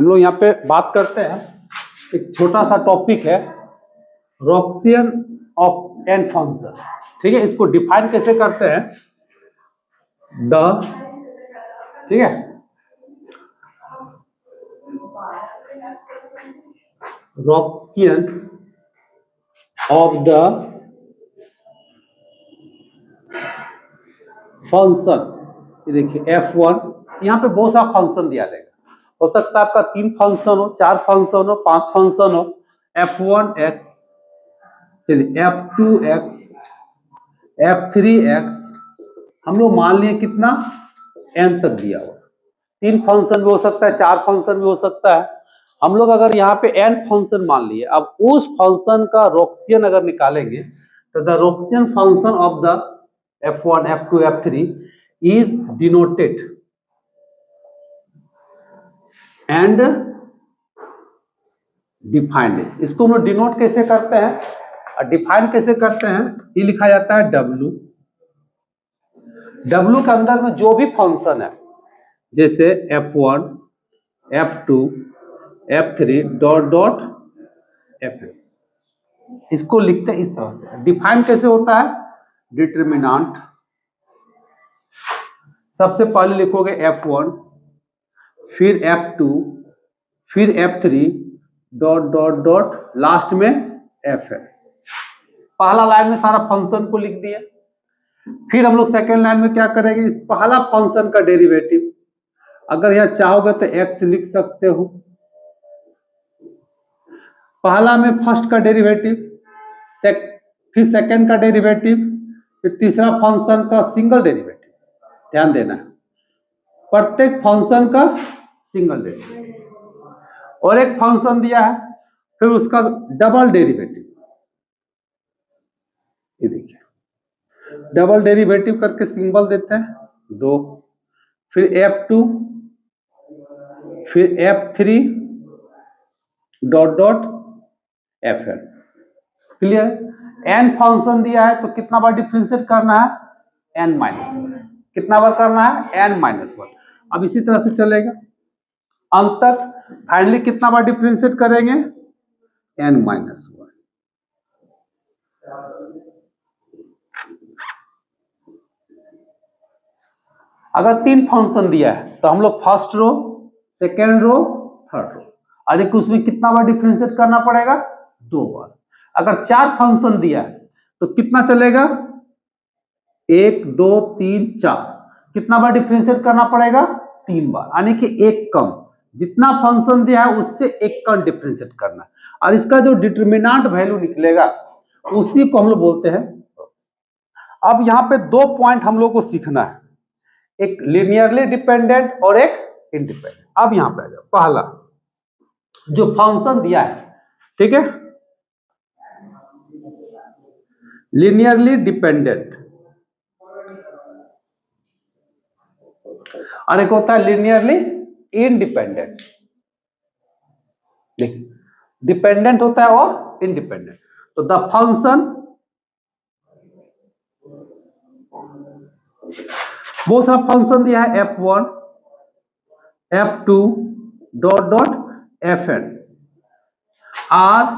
हम लोग यहाँ पे बात करते हैं, एक छोटा सा टॉपिक है रॉक्सियन ऑफ एन फंक्शन। ठीक है, इसको डिफाइन कैसे करते हैं ठीक है, रॉक्सियन ऑफ द फंक्शन। ये देखिए F1, यहाँ पे बहुत सारा फंक्शन दिया रहेगा। हो सकता है आपका 3 फंक्शन हो, 4 फंक्शन हो, 5 फंक्शन हो। F1x, चलिए F2x, F3x, हम लोग मान लिए कितना n तक दिया हुआ। 3 फंक्शन भी हो सकता है, 4 फंक्शन भी हो सकता है। हम लोग अगर यहाँ पे n फंक्शन मान लिए, अब उस फंक्शन का रॉक्सियन अगर निकालेंगे तो द रॉक्सियन function of the F1, F2, F3 is denoted and defined। इसको हम लोग डिनोट कैसे करते हैं और डिफाइन कैसे करते हैं, ये लिखा जाता है W। W के अंदर में जो भी फंक्शन है, जैसे F1, F2, F3 dot dot Fn, इसको लिखते हैं इस तरह से। डिफाइन कैसे होता है, डिटरमिनेंट सबसे पहले लिखोगे F1, फिर F2, फिर F3 dot dot dot last में Fn। पहला लाइन में सारा फंक्शन को लिख दिया। फिर हम लोग सेकेंड लाइन में क्या करेंगे, इस पहला फंक्शन का डेरिवेटिव, अगर यह चाहोगे तो x लिख सकते हो। पहला में फर्स्ट का डेरिवेटिव, फिर सेकंड का डेरिवेटिव, फिर तीसरा फंक्शन का सिंगल डेरिवेटिव। ध्यान देना है, प्रत्येक फंक्शन का सिंगल डेरिवेटिव। और एक फंक्शन दिया है, फिर उसका डबल डेरिवेटिव। ये देखिए, डबल डेरिवेटिव करके सिंबल देते हैं 2, फिर F2, फिर F3 dot dot Fn। Clear? n function दिया है तो कितना बार डिफरेंशिएट करना है, n-1। कितना बार करना है, n-1। अब इसी तरह से चलेगा अंत तक। फाइनली कितना बार डिफरेंशिएट करेंगे, n-1। अगर 3 फंक्शन दिया है तो हम लोग first row, second row, third row, और एक उसमें कितना बार डिफरेंशिएट करना पड़ेगा, 2 बार। अगर 4 फंक्शन दिया है तो कितना चलेगा, 1 2 3 4, कितना बार डिफरेंशिएट करना पड़ेगा, 3 बार। यानी कि एक कम, जितना फंक्शन दिया है उससे एक कम डिफरेंशिएट करना। और इसका जो डिटरमिनेंट वैल्यू निकलेगा उसी को हम लोग बोलते हैं। अब यहाँ पे 2 पॉइंट हम लोग को सीखना है, एक लीनियरली डिपेंडेंट और एक इंडिपेंडेंट। अब यहां पे आ जाओ, पहला जो फंक्शन दिया है, ठीक है, लीनियरली डिपेंडेंट, और एक होता है लीनियरली इंडिपेंडेंट। देखिए, डिपेंडेंट होता है और इंडिपेंडेंट। तो द फंक्शन, बहुत सारा फंक्शन दिया है, F1, F2 dot dot Fn are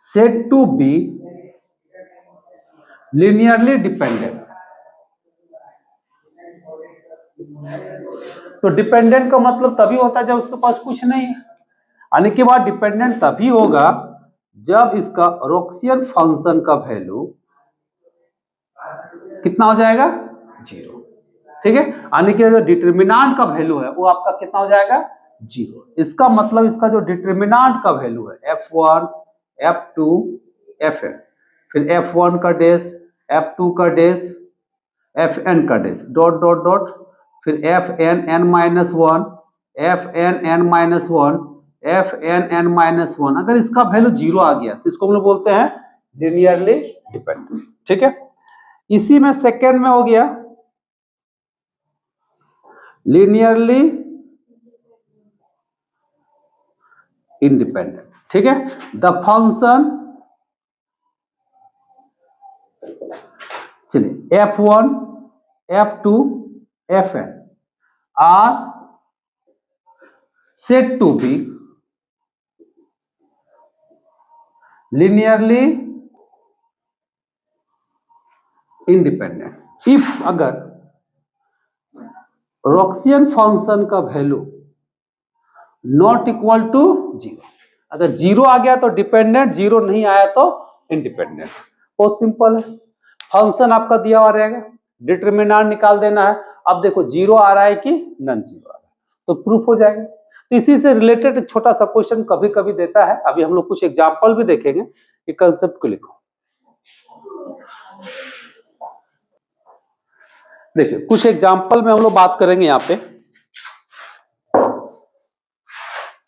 said to be linearly dependent। तो डिपेंडेंट का मतलब तभी होता है जब उसके पास कुछ नहीं है। आने के बाद डिपेंडेंट तभी होगा जब इसका रॉक्सियन फंक्शन का वैल्यू कितना हो जाएगा, 0। ठीक है, आने के जो डिटरमिनेंट का वैल्यू है वो आपका कितना हो जाएगा, 0। इसका मतलब इसका जो डिटरमिनेंट का वैल्यू है F1, F2, Fn, फिर F1 का डैश, F2 का डैश, Fn का डैश, डॉट डॉट डॉट, फिर Fn(n-1), Fn(n-1), Fn(n-1). अगर इसका वैल्यू 0 आ गया तो इसको हम लोग बोलते हैं लीनियरली डिपेंडेंट। ठीक है, इसी में सेकेंड में हो गया लीनियरली इंडिपेंडेंट। ठीक है, द फंक्शन, चलिए F1, F2, Fn are said to be linearly independent if अगर रॉक्सियन फंक्शन का value not equal to zero, अगर जीरो आ गया तो डिपेंडेंट, जीरो नहीं आया तो इंडिपेंडेंट। बहुत सिंपल है, फंक्शन आपका दिया हुआ रहेगा, डिटरमिनेंट निकाल देना है। अब देखो जीरो आ रहा है कि नन जीरो आ रहा है, तो प्रूफ हो जाएगा। तो इसी से रिलेटेड एक छोटा सा क्वेश्चन कभी कभी देता है, अभी हम लोग कुछ एग्जांपल भी देखेंगे कि कंसेप्ट को लिखो। देखिए कुछ एग्जांपल में हम लोग बात करेंगे यहाँ पे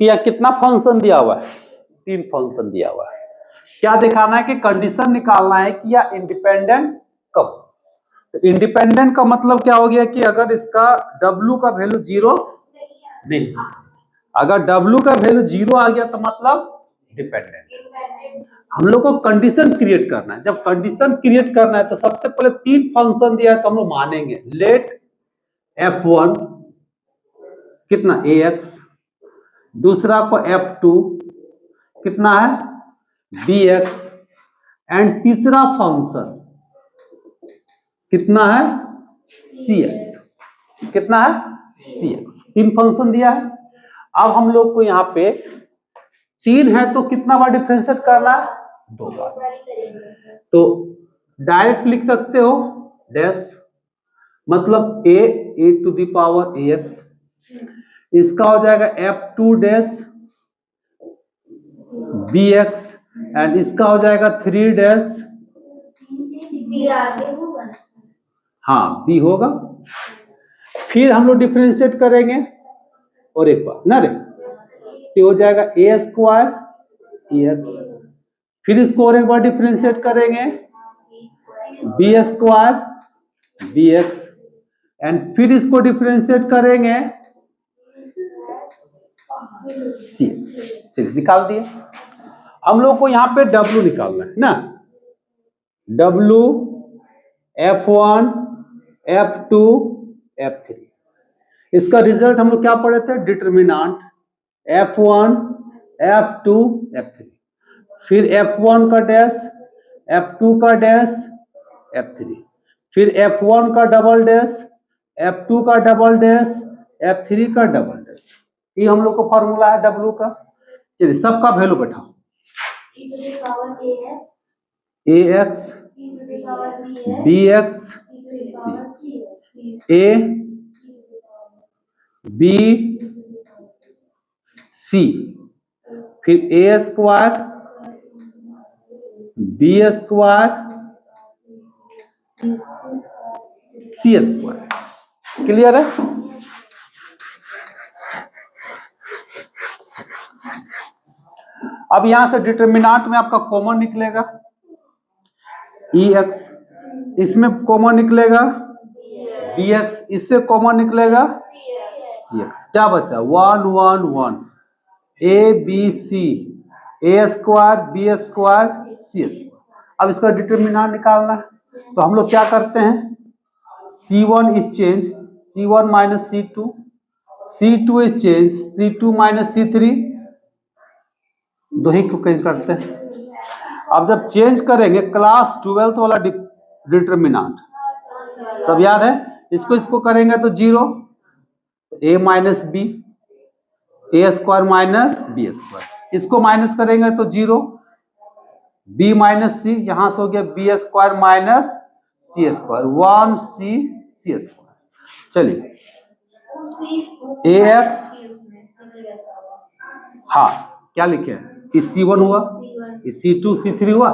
कि यह कितना फंक्शन दिया हुआ है, 3 फंक्शन दिया हुआ है। क्या दिखाना है कि कंडीशन निकालना है कि यह इंडिपेंडेंट कब। तो इंडिपेंडेंट का मतलब क्या हो गया कि अगर इसका W का वैल्यू जीरो नहीं, अगर W का वैल्यू जीरो आ गया तो मतलब डिपेंडेंट। हम लोग को कंडीशन क्रिएट करना है। जब कंडीशन क्रिएट करना है तो सबसे पहले 3 फंक्शन दिया है तो हम लोग मानेंगे लेट f1 कितना ax, दूसरा को f2 कितना है bx, एंड तीसरा फंक्शन कितना है cx, कितना है cx। 3 फंक्शन दिया है। अब हम लोग को यहाँ पे 3 है तो कितना बार डिफरेंशिएट करना है, 2 बार। तो डायरेक्ट लिख सकते हो डैश, मतलब a to the power ax, इसका हो जाएगा f2 डैश bx, एंड इसका हो जाएगा 3 डैश, हाँ b होगा। फिर हम लोग डिफरेंशिएट करेंगे और एक बार ना रे, ये हो जाएगा a स्क्वायर ax, फिर इसको और एक बार डिफरेंशिएट करेंगे b स्क्वायर bx, एंड फिर इसको डिफरेंशिएट करेंगे cx। चलिए निकाल दिए। हम लोग को यहाँ पे w निकालना है ना, w f1 f2 f3। इसका रिजल्ट हम लोग क्या पढ़े थे, डिटरमिनेंट f1 f2 f3, फिर f1 का डैश f2 का डैश f3, फिर f1 का डबल डैश f2 का डबल डैश f3 का डबल डैश। ये हम लोग को फॉर्मूला है w का। चलिए सबका वैल्यू बैठाओ, ax bx c, a b c, फिर a square b square c square. Clear है। अब यहां से डिटरमिनेंट में आपका कॉमन निकलेगा ex, इसमें कॉमन निकलेगा bx, इससे कॉमन निकलेगा cx। क्या बचा 1 1 1, a b c, a square b square c square. अब इसका डिटरमिनेंट निकालना है तो हम लोग क्या करते हैं, c1 is change c1 minus c2, c2 is change c2 minus c3, दो ही को चेंज करते हैं। अब जब चेंज करेंगे क्लास 12th वाला डिटरमिनेंट सब याद है, इसको करेंगे तो 0, a minus b, a square minus b square, इसको माइनस करेंगे तो 0, b माइनस सी, यहां से हो गया बी स्क्वायर माइनस सी स्क्वायर, 1 सी स्क्वायर। चलिए ax, हाँ क्या लिखे हैं, इस c1 हुआ, इस c2 c3 हुआ।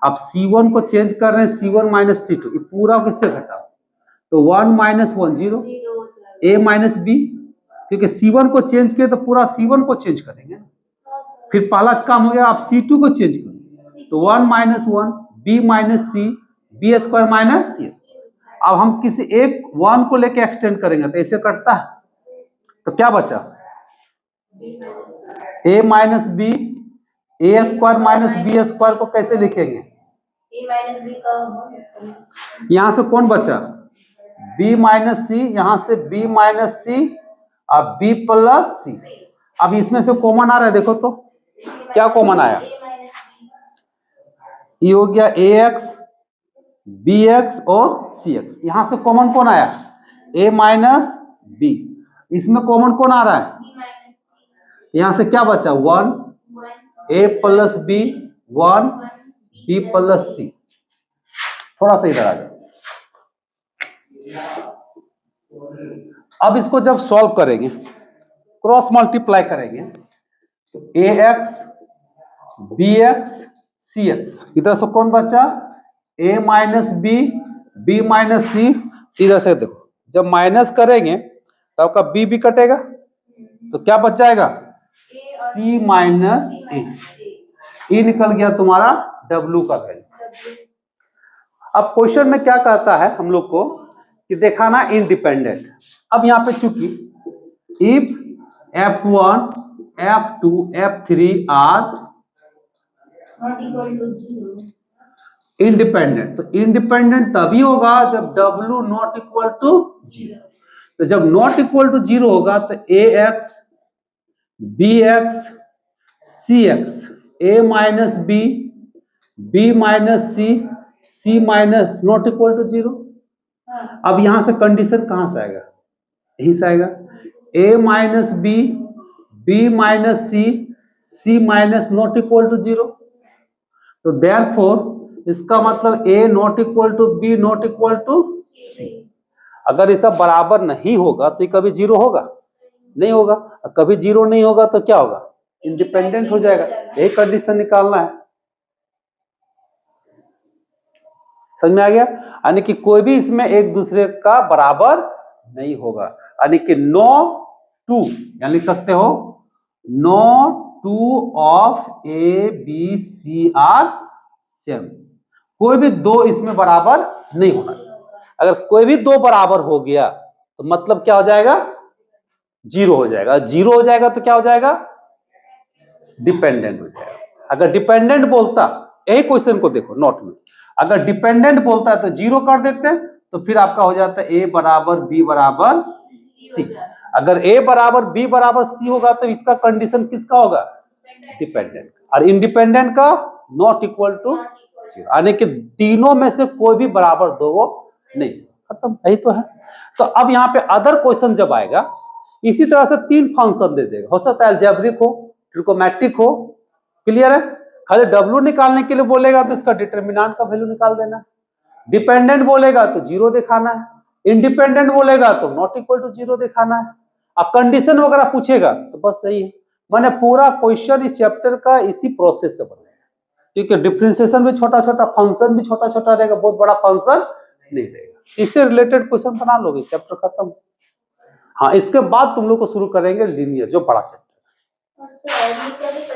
अब c1 को चेंज कर रहे हैं c1 माइनस c2, ये पूरा किससे घटा तो 1 माइनस 1 0, a माइनस b, क्योंकि c1 को चेंज किए तो पूरा c1 को चेंज करेंगे। फिर पहला काम हो गया, आप c2 को चेंज करेंगे तो 1 minus 1 b minus c, b square minus c square. अब हम किसी एक 1 को लेके एक्सटेंड करेंगे तो ऐसे कटता है, तो क्या बचा a minus b, a square minus b square को कैसे लिखेंगे, यहां से कौन बचा b माइनस सी, यहां से b माइनस सी और b प्लस सी। अब इसमें से कॉमन आ रहा है, देखो तो क्या कॉमन आया, ये हो गया ए एक्स बी एक्स और सी एक्स। यहां से कॉमन कौन आया, ए माइनस बी। इसमें कॉमन कौन आ रहा है, यहां से क्या बचा 1 ए प्लस बी 1 बी प्लस सी। थोड़ा सा इधर आ जाओ। अब इसको जब सॉल्व करेंगे, क्रॉस मल्टीप्लाई करेंगे, तो a x b x c x, इधर से कौन बचा ए माइनस बी माइनस सी। इधर से देखो जब माइनस करेंगे तो आपका बी भी कटेगा, तो क्या बच जाएगा सी माइनस ए निकल गया तुम्हारा डब्ल्यू का वैल्यू। अब क्वेश्चन में क्या कहता है हम लोग को कि दिखाना इंडिपेंडेंट। अब यहां पे चूंकि if F1 F2 F3 are independent, तो इंडिपेंडेंट तभी होगा जब W नॉट इक्वल टू 0। तो जब नॉट इक्वल टू 0 होगा तो a x b x c x a minus b minus c minus not equal to 0। अब यहां से कंडीशन कहां से आएगा, यहीं से आएगा, a minus b minus c minus not equal to 0। तो देयरफॉर इसका मतलब a not equal to b not equal to c. अगर ये सब बराबर नहीं होगा तो ये कभी 0 होगा नहीं होगा, कभी 0 नहीं होगा तो क्या होगा इंडिपेंडेंट हो जाएगा। यही कंडीशन निकालना है, समझ में आ गया। यानी कि कोई भी इसमें एक दूसरे का बराबर नहीं होगा, यानी कि नो टू, या लिख सकते हो no two of a b c are same. कोई भी दो इसमें बराबर नहीं होना चाहिए। अगर कोई भी दो बराबर हो गया तो मतलब क्या हो जाएगा 0 हो जाएगा। 0 हो जाएगा तो क्या हो जाएगा डिपेंडेंट हो जाएगा। अगर डिपेंडेंट बोलता, यही क्वेश्चन को देखो नोट में, अगर डिपेंडेंट बोलता है तो 0 कर देते हैं, तो फिर आपका हो जाता है ए बराबर बी बराबर सी। अगर ए बराबर बी बराबर सी होगा तो इसका कंडीशन किसका होगा डिपेंडेंट, और इंडिपेंडेंट का नॉट इक्वल टू 0, यानी कि तीनों में से कोई भी बराबर दो नहीं। खत्म, यही तो है। तो अब यहाँ पे अदर क्वेश्चन जब आएगा इसी तरह से 3 फंक्शन दे देगा, हो सकता है अलजेब्रिक हो ट्रिकोमेट्रिक हो, क्लियर है। खाली W निकालने के लिए बोलेगा तो इसका डिटरमिनेंट का वैल्यू निकाल देना। डिपेंडेंट बोलेगा तो 0 दिखाना है, इंडिपेंडेंट बोलेगा तो नॉट इक्वल टू 0 दिखाना है। अब कंडीशन वगैरह पूछेगा तो बस सही है। मैंने पूरा क्वेश्चन इस चैप्टर का इसी प्रोसेस से बनाया, क्योंकि डिफरेंशिएशन भी छोटा छोटा, फंक्शन भी छोटा छोटा रहेगा, बहुत बड़ा फंक्शन नहीं रहेगा। इससे रिलेटेड क्वेश्चन बना लोगे, चैप्टर खत्म। हाँ, इसके बाद तुम लोग को शुरू करेंगे लीनियर, जो बड़ा चैप्टर है।